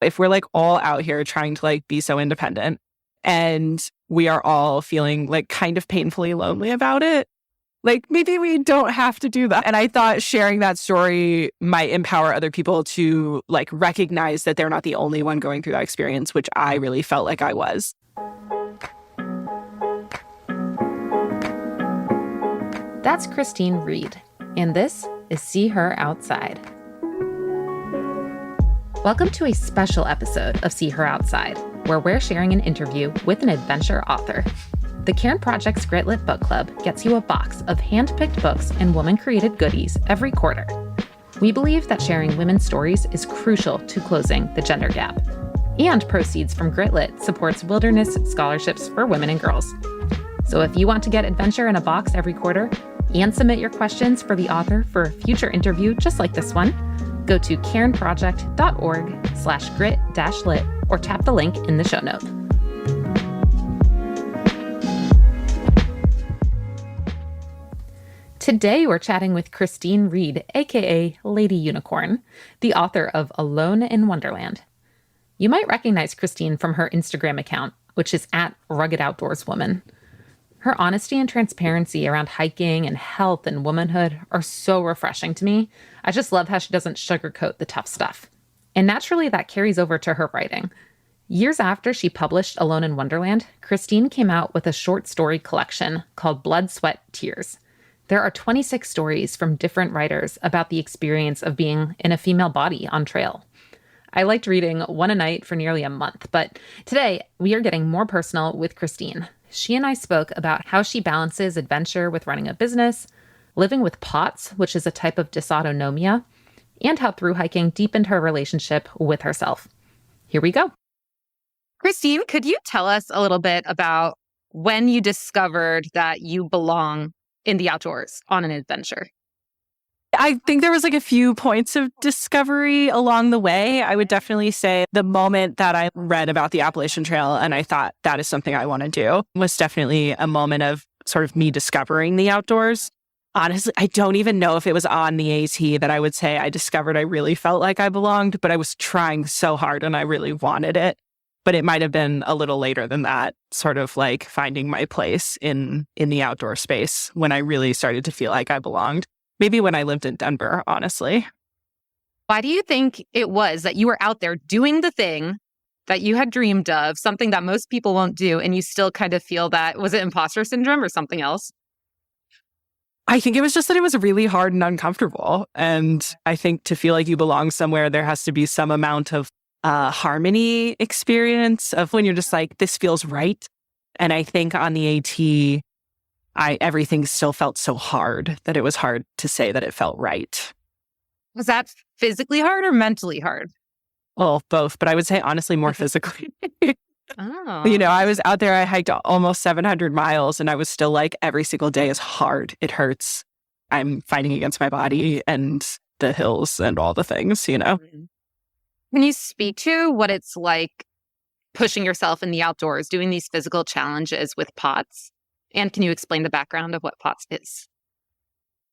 If we're like all out here trying to like be so independent and we are all feeling like kind of painfully lonely about it, like maybe we don't have to do that. And I thought sharing that story might empower other people to like recognize that they're not the only one going through that experience, which I really felt like I was. That's Christine Reed, and this is See Her Outside. Welcome to a special episode of See Her Outside, where we're sharing an interview with an adventure author. The Cairn Project's Gritlit Book Club gets you a box of hand-picked books and woman-created goodies every quarter. We believe that sharing women's stories is crucial to closing the gender gap. And proceeds from Gritlit supports wilderness scholarships for women and girls. So if you want to get adventure in a box every quarter and submit your questions for the author for a future interview just like this one, go to cairnproject.org/grit-lit or tap the link in the show note. Today, we're chatting with Christine Reed, aka Lady Unicorn, the author of Alone in Wonderland. You might recognize Christine from her Instagram account, which is @RuggedOutdoorsWoman. Her honesty and transparency around hiking and health and womanhood are so refreshing to me. I just love how she doesn't sugarcoat the tough stuff. And naturally, that carries over to her writing. Years after she published Alone in Wonderland, Christine came out with a short story collection called Blood, Sweat, Tears. There are 26 stories from different writers about the experience of being in a female body on trail. I liked reading one a night for nearly a month, but today we are getting more personal with Christine. She and I spoke about how she balances adventure with running a business, living with POTS, which is a type of dysautonomia, and how through hiking deepened her relationship with herself. Here we go. Christine, could you tell us a little bit about when you discovered that you belong in the outdoors on an adventure? I think there was like a few points of discovery along the way. I would definitely say the moment that I read about the Appalachian Trail and I thought that is something I want to do was definitely a moment of sort of me discovering the outdoors. Honestly, I don't even know if it was on the AT that I would say I discovered I really felt like I belonged, but I was trying so hard and I really wanted it. But it might have been a little later than that, sort of like finding my place in the outdoor space when I really started to feel like I belonged. Maybe when I lived in Denver, honestly. Why do you think it was that you were out there doing the thing that you had dreamed of, something that most people won't do, and you still kind of feel that? Was it imposter syndrome or something else? I think it was just that it was really hard and uncomfortable. And I think to feel like you belong somewhere, there has to be some amount of harmony experience of when you're just like, this feels right. And I think on the AT, everything still felt so hard that it was hard to say that it felt right. Was that physically hard or mentally hard? Well, both, but I would say honestly more physically. Oh. You know, I was out there, I hiked almost 700 miles and I was still like, every single day is hard. It hurts. I'm fighting against my body and the hills and all the things, you know? Can you speak to what it's like pushing yourself in the outdoors, doing these physical challenges with POTS? And can you explain the background of what POTS is?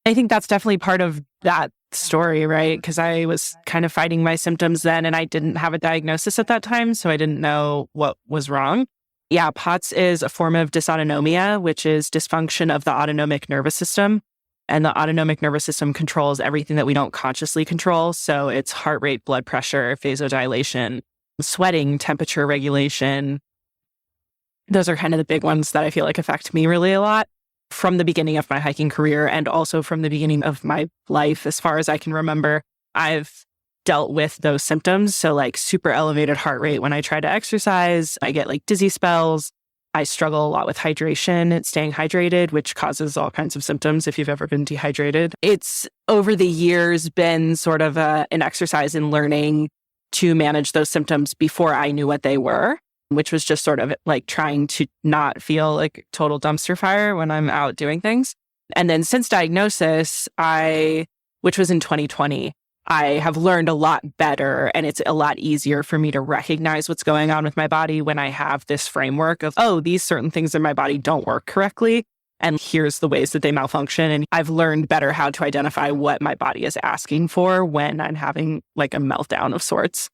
I think that's definitely part of that story, right? Because I was kind of fighting my symptoms then and I didn't have a diagnosis at that time, so I didn't know what was wrong. Yeah, POTS is a form of dysautonomia, which is dysfunction of the autonomic nervous system. And the autonomic nervous system controls everything that we don't consciously control. So it's heart rate, blood pressure, vasodilation, sweating, temperature regulation. Those are kind of the big ones that I feel like affect me really a lot from the beginning of my hiking career and also from the beginning of my life. As far as I can remember, I've dealt with those symptoms. So like super elevated heart rate when I try to exercise, I get like dizzy spells. I struggle a lot with hydration and staying hydrated, which causes all kinds of symptoms if you've ever been dehydrated. It's over the years been sort of an exercise in learning to manage those symptoms before I knew what they were, which was just sort of like trying to not feel like total dumpster fire when I'm out doing things. And then since diagnosis, which was in 2020, I have learned a lot better and it's a lot easier for me to recognize what's going on with my body when I have this framework of, oh, these certain things in my body don't work correctly. And here's the ways that they malfunction. And I've learned better how to identify what my body is asking for when I'm having like a meltdown of sorts.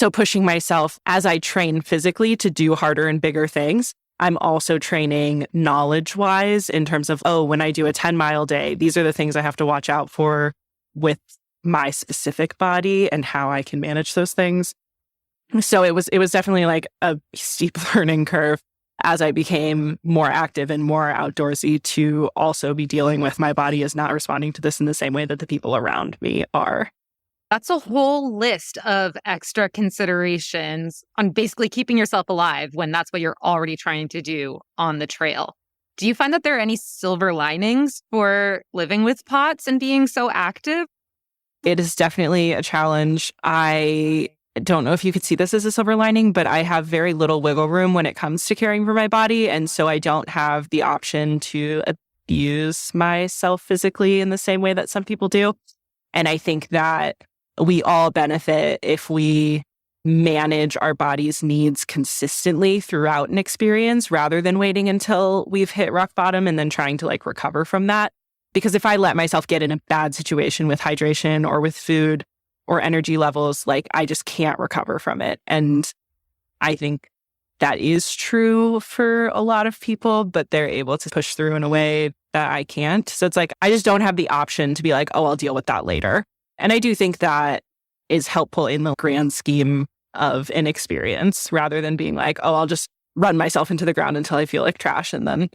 So pushing myself as I train physically to do harder and bigger things, I'm also training knowledge-wise in terms of, when I do a 10-mile day, these are the things I have to watch out for with my specific body and how I can manage those things. So it was definitely like a steep learning curve as I became more active and more outdoorsy to also be dealing with my body is not responding to this in the same way that the people around me are. That's a whole list of extra considerations on basically keeping yourself alive when that's what you're already trying to do on the trail. Do you find that there are any silver linings for living with POTS and being so active? It is definitely a challenge. I don't know if you could see this as a silver lining, but I have very little wiggle room when it comes to caring for my body. And so I don't have the option to abuse myself physically in the same way that some people do. And I think that we all benefit if we manage our body's needs consistently throughout an experience rather than waiting until we've hit rock bottom and then trying to recover from that. Because if I let myself get in a bad situation with hydration or with food or energy levels, I just can't recover from it. And I think that is true for a lot of people, but they're able to push through in a way that I can't. So it's I just don't have the option to be I'll deal with that later. And I do think that is helpful in the grand scheme of an experience rather than being I'll just run myself into the ground until I feel like trash and then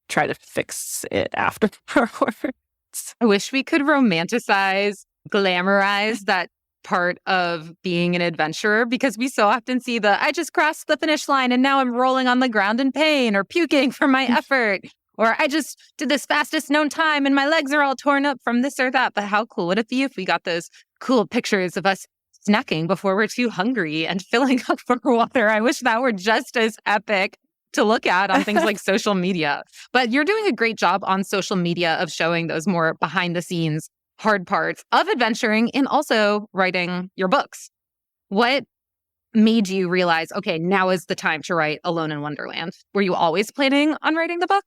try to fix it afterwards. I wish we could romanticize, glamorize that part of being an adventurer because we so often see I just crossed the finish line and now I'm rolling on the ground in pain or puking from my effort. Or I just did this fastest known time and my legs are all torn up from this or that. But how cool would it be if we got those cool pictures of us snacking before we're too hungry and filling up for water? I wish that were just as epic to look at on things like social media. But you're doing a great job on social media of showing those more behind the scenes hard parts of adventuring and also writing your books. What made you realize, okay, now is the time to write Alone in Wonderland? Were you always planning on writing the book?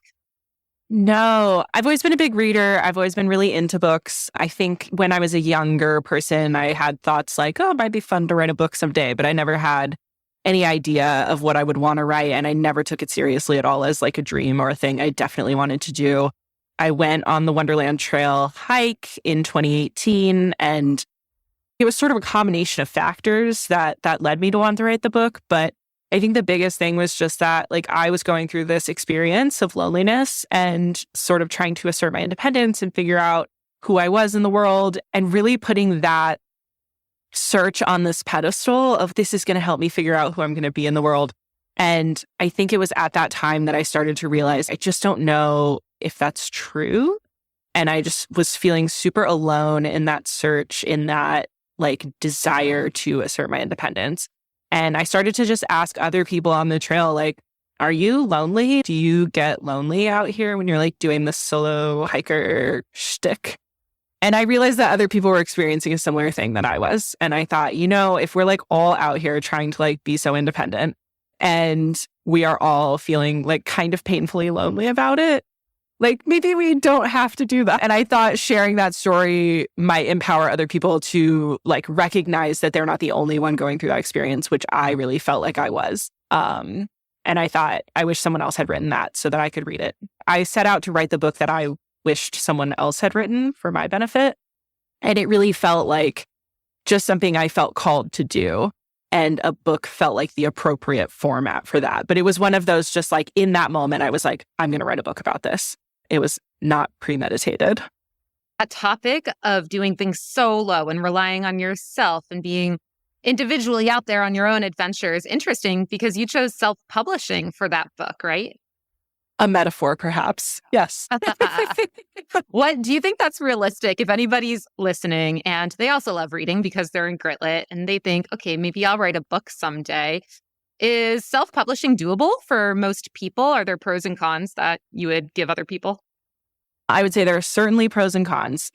No, I've always been a big reader. I've always been really into books. I think when I was a younger person, I had thoughts it might be fun to write a book someday, but I never had any idea of what I would want to write. And I never took it seriously at all as a dream or a thing I definitely wanted to do. I went on the Wonderland Trail hike in 2018, and it was sort of a combination of factors that led me to want to write the book. But I think the biggest thing was just that I was going through this experience of loneliness and sort of trying to assert my independence and figure out who I was in the world and really putting that search on this pedestal of this is going to help me figure out who I'm going to be in the world. And I think it was at that time that I started to realize I just don't know if that's true. And I just was feeling super alone in that search, in that desire to assert my independence. And I started to just ask other people on the trail, are you lonely? Do you get lonely out here when you're doing this solo hiker shtick? And I realized that other people were experiencing a similar thing that I was. And I thought, if we're all out here trying to be so independent and we are all feeling kind of painfully lonely about it, maybe we don't have to do that. And I thought sharing that story might empower other people to recognize that they're not the only one going through that experience, which I really felt like I was. And I thought, I wish someone else had written that so that I could read it. I set out to write the book that I wished someone else had written for my benefit. And it really felt like just something I felt called to do. And a book felt like the appropriate format for that. But it was one of those just in that moment, I was I'm going to write a book about this. It was not premeditated. A topic of doing things solo and relying on yourself and being individually out there on your own adventures. Interesting because you chose self-publishing for that book, right? A metaphor, perhaps. Yes. What do you think that's realistic? If anybody's listening and they also love reading because they're in Gritlit and they think, okay, maybe I'll write a book someday. Is self-publishing doable for most people? Are there pros and cons that you would give other people? I would say there are certainly pros and cons.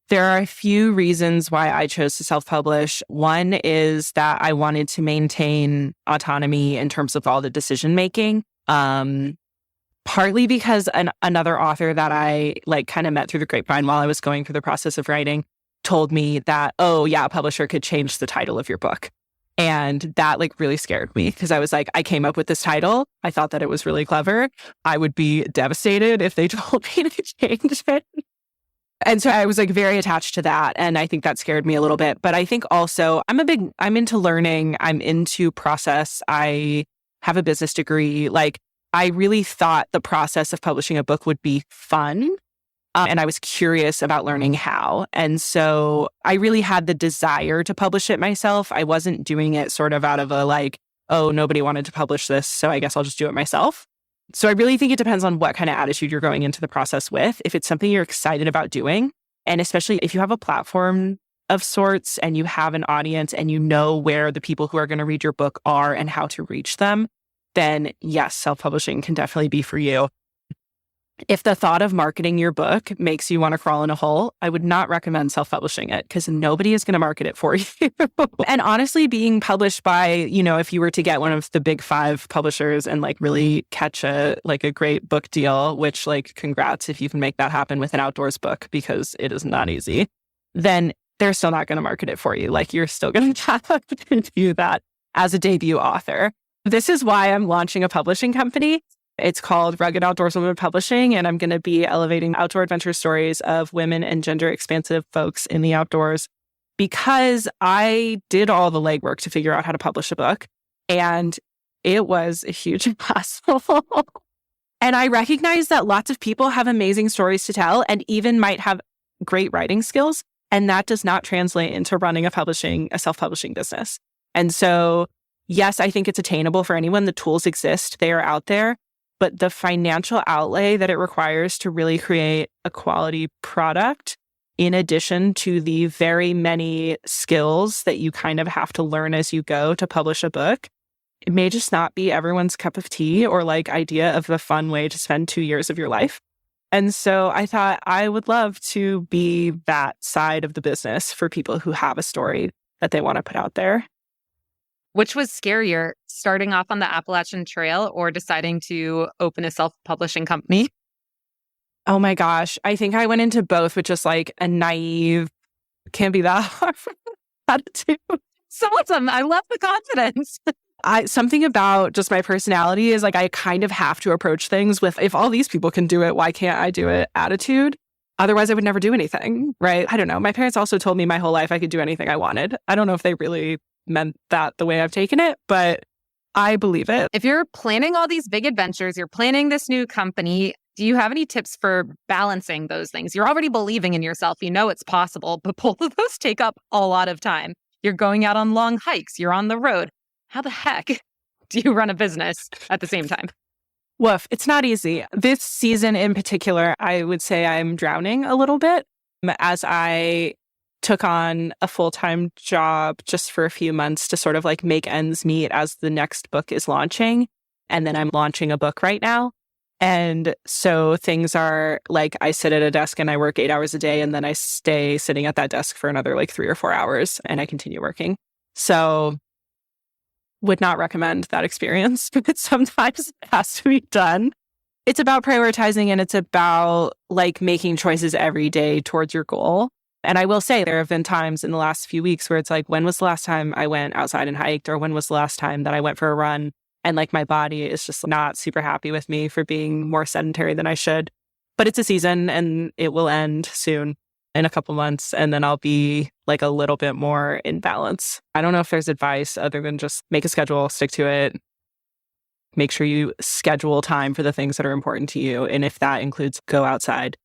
There are a few reasons why I chose to self-publish. One is that I wanted to maintain autonomy in terms of all the decision-making. Partly because another author that I kind of met through the grapevine while I was going through the process of writing told me that, oh yeah, a publisher could change the title of your book. And that like really scared me because I was like, I came up with this title. I thought that it was really clever. I would be devastated if they told me to change it. And so I was like very attached to that. And I think that scared me a little bit. But I think also I'm into learning. I'm into process. I have a business degree. Like I really thought the process of publishing a book would be fun. And I was curious about learning how. And so I really had the desire to publish it myself. I wasn't doing it sort of out of a like, oh, nobody wanted to publish this, so I guess I'll just do it myself. So I really think it depends on what kind of attitude you're going into the process with. If it's something you're excited about doing, and especially if you have a platform of sorts and you have an audience and you know where the people who are going to read your book are and how to reach them, then yes, self-publishing can definitely be for you. If the thought of marketing your book makes you want to crawl in a hole, I would not recommend self-publishing it because nobody is going to market it for you. And honestly, being published by, if you were to get one of the big 5 publishers and like really catch a great book deal, which like congrats if you can make that happen with an outdoors book because it is not easy, then they're still not going to market it for you. Like you're still going to have to do that as a debut author. This is why I'm launching a publishing company. It's called Rugged Outdoorswoman Publishing, and I'm going to be elevating outdoor adventure stories of women and gender expansive folks in the outdoors because I did all the legwork to figure out how to publish a book, and it was a huge hassle. And I recognize that lots of people have amazing stories to tell and even might have great writing skills, and that does not translate into running a self-publishing business. And so, yes, I think it's attainable for anyone. The tools exist. They are out there. But the financial outlay that it requires to really create a quality product, in addition to the very many skills that you kind of have to learn as you go to publish a book, it may just not be everyone's cup of tea or like idea of the fun way to spend 2 years of your life. And so I thought I would love to be that side of the business for people who have a story that they want to put out there. Which was scarier, starting off on the Appalachian Trail or deciding to open a self-publishing company? Oh my gosh. I think I went into both with just like a naive, can't be that hard attitude. So awesome. I love the confidence. Something about just my personality is like I kind of have to approach things with, if all these people can do it, why can't I do it attitude? Otherwise, I would never do anything, right? I don't know. My parents also told me my whole life I could do anything I wanted. I don't know if they really meant that the way I've taken it, but I believe it. If you're planning all these big adventures, you're planning this new company, do you have any tips for balancing those things? You're already believing in yourself. You know it's possible, but both of those take up a lot of time. You're going out on long hikes. You're on the road. How the heck do you run a business at the same time? Woof, it's not easy. This season in particular, I would say I'm drowning a little bit as I took on a full-time job just for a few months to sort of like make ends meet as the next book is launching. And then I'm launching a book right now. And so things are like I sit at a desk and I work 8 hours a day and then I stay sitting at that desk for another like 3 or 4 hours and I continue working. So would not recommend that experience, but sometimes it has to be done. It's about prioritizing and it's about like making choices every day towards your goal. And I will say there have been times in the last few weeks where it's like, when was the last time I went outside and hiked? Or when was the last time that I went for a run? And like my body is just not super happy with me for being more sedentary than I should. But it's a season and it will end soon in a couple months. And then I'll be like a little bit more in balance. I don't know if there's advice other than just make a schedule, stick to it. Make sure you schedule time for the things that are important to you. And if that includes go outside,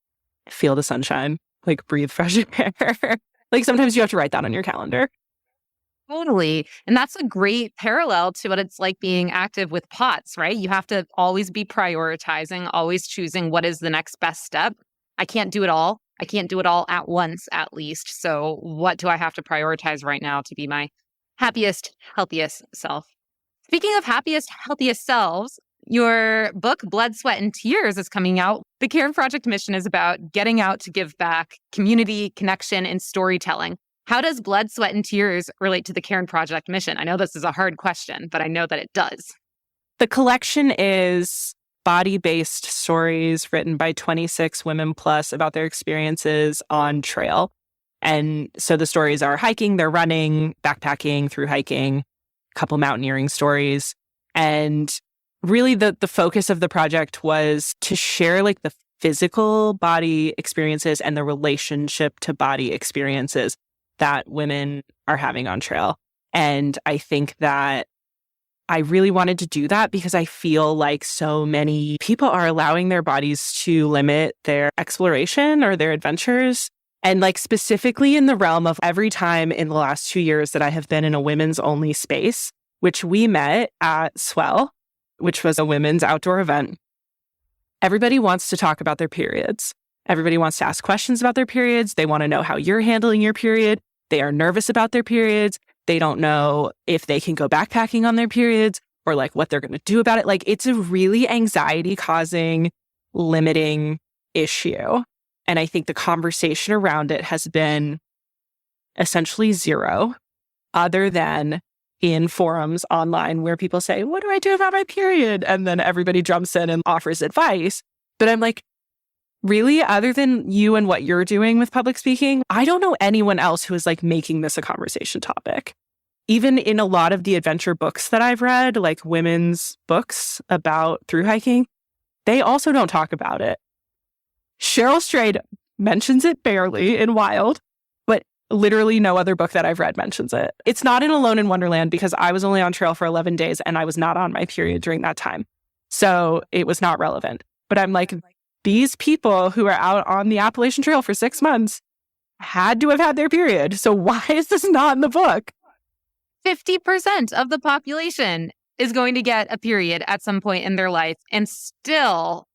feel the sunshine, like breathe fresh air. Like sometimes you have to write that on your calendar. Totally. And that's a great parallel to what it's like being active with POTS, right? You have to always be prioritizing, always choosing what is the next best step. I can't do it all. I can't do it all at once, at least. So what do I have to prioritize right now to be my happiest, healthiest self? Speaking of happiest, healthiest selves, your book, Blood, Sweat, and Tears, is coming out. The Cairn Project mission is about getting out to give back, community, connection, and storytelling. How does Blood, Sweat, and Tears relate to the Cairn Project mission? I know this is a hard question, but I know that it does. The collection is body-based stories written by 26 women plus about their experiences on trail. And so the stories are hiking, they're running, backpacking, through hiking. couple mountaineering stories. And really the focus of the project was to share like the physical body experiences and the relationship to body experiences that women are having on trail. And I think that I really wanted to do that because I feel like so many people are allowing their bodies to limit their exploration or their adventures. And like specifically in the realm of every time in the last 2 years that I have been in a women's only space, which we met at Swell, which was a women's outdoor event. Everybody wants to talk about their periods. Everybody wants to ask questions about their periods. They want to know how you're handling your period. They are nervous about their periods. They don't know if they can go backpacking on their periods or like what they're going to do about it. Like it's a really anxiety causing, limiting issue. And I think the conversation around it has been essentially zero, other than in forums online where people say, what do I do about my period? And then everybody jumps in and offers advice. But I'm like, really, other than you and what you're doing with public speaking, I don't know anyone else who is like making this a conversation topic. Even in a lot of the adventure books that I've read, like women's books about thru hiking, they also don't talk about it. Cheryl Strayed mentions it barely in Wild, but literally no other book that I've read mentions it. It's not in Alone in Wonderland because I was only on trail for 11 days and I was not on my period during that time. So it was not relevant. But I'm like, these people who are out on the Appalachian Trail for 6 months had to have had their period. So why is this not in the book? 50% of the population is going to get a period at some point in their life and still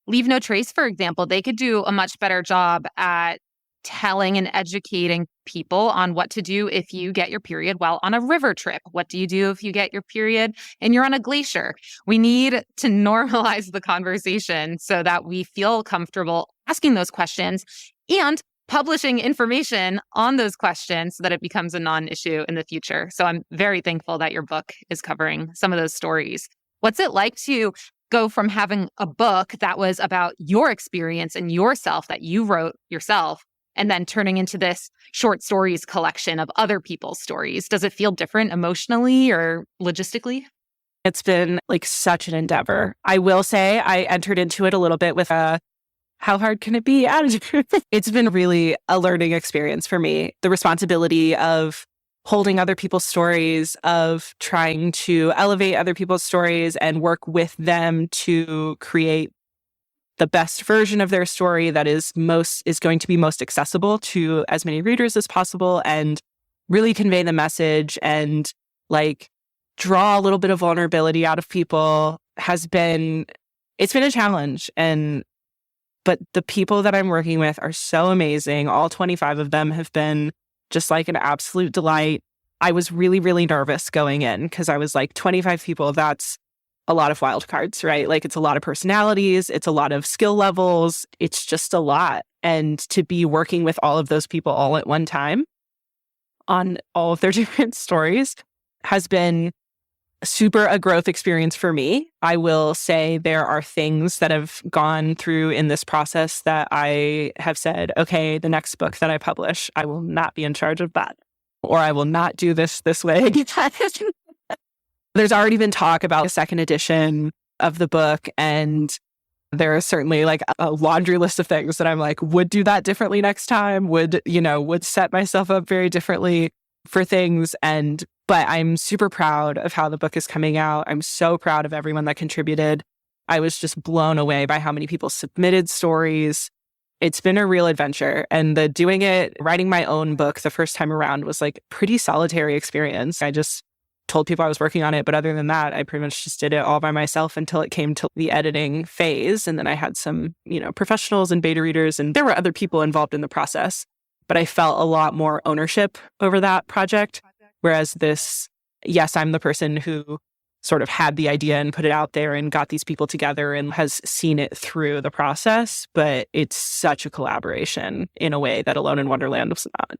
leave no trace, for example. They could do a much better job at telling and educating people on what to do if you get your period while on a river trip. What do you do if you get your period and you're on a glacier? We need to normalize the conversation so that we feel comfortable asking those questions and publishing information on those questions so that it becomes a non-issue in the future. So I'm very thankful that your book is covering some of those stories. What's it like to go from having a book that was about your experience and yourself that you wrote yourself and then turning into this short stories collection of other people's stories? Does it feel different emotionally or logistically? It's been like such an endeavor. I will say I entered into it a little bit with a how hard can it be attitude. It's been really a learning experience for me. The responsibility of holding other people's stories, of trying to elevate other people's stories and work with them to create the best version of their story that is going to be most accessible to as many readers as possible and really convey the message and like draw a little bit of vulnerability out of people it's been a challenge. But the people that I'm working with are so amazing. All 25 of them have been just like an absolute delight. I was really, really nervous going in because I was like, 25 people, that's a lot of wild cards, right? Like it's a lot of personalities, it's a lot of skill levels, it's just a lot. And to be working with all of those people all at one time on all of their different stories has been super a growth experience for me. I will say there are things that have gone through in this process that I have said, okay, the next book that I publish, I will not be in charge of that, or I will not do this way again. There's already been talk about a second edition of the book, and there is certainly like a laundry list of things that I'm like, would do that differently next time, would set myself up very differently for things. But I'm super proud of how the book is coming out. I'm so proud of everyone that contributed. I was just blown away by how many people submitted stories. It's been a real adventure. And writing my own book the first time around was like a pretty solitary experience. I just told people I was working on it. But other than that, I pretty much just did it all by myself until it came to the editing phase. And then I had some, professionals and beta readers, and there were other people involved in the process. But I felt a lot more ownership over that project. Whereas yes, I'm the person who sort of had the idea and put it out there and got these people together and has seen it through the process. But it's such a collaboration in a way that Alone in Wonderland was not.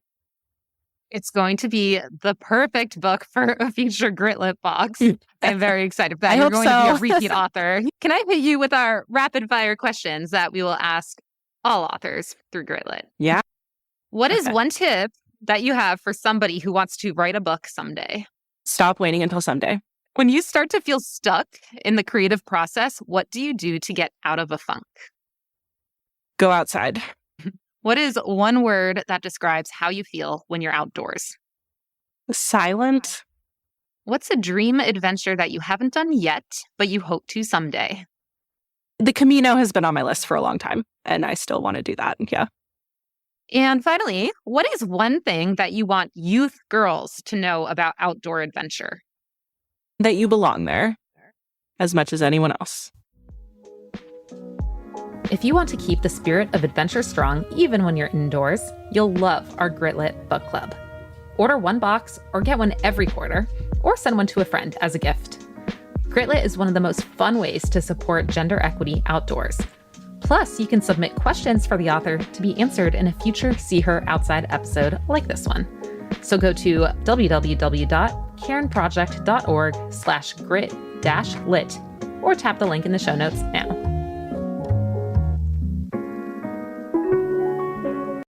It's going to be the perfect book for a future Gritlit box. I'm very excited for that. You're going to be a repeat author. Can I hit you with our rapid fire questions that we will ask all authors through Gritlit? Yeah. What is one tip that you have for somebody who wants to write a book someday? Stop waiting until someday. When you start to feel stuck in the creative process, what do you do to get out of a funk? Go outside. What is one word that describes how you feel when you're outdoors? Silent. What's a dream adventure that you haven't done yet, but you hope to someday? The Camino has been on my list for a long time, and I still want to do that. Yeah. And finally, what is one thing that you want youth girls to know about outdoor adventure? That you belong there as much as anyone else. If you want to keep the spirit of adventure strong even when you're indoors, you'll love our Gritlit book club. Order one box or get one every quarter, or send one to a friend as a gift. Gritlit is one of the most fun ways to support gender equity outdoors. Plus, you can submit questions for the author to be answered in a future See Her Outside episode like this one. So go to www.cairnproject.org/grit-lit or tap the link in the show notes now.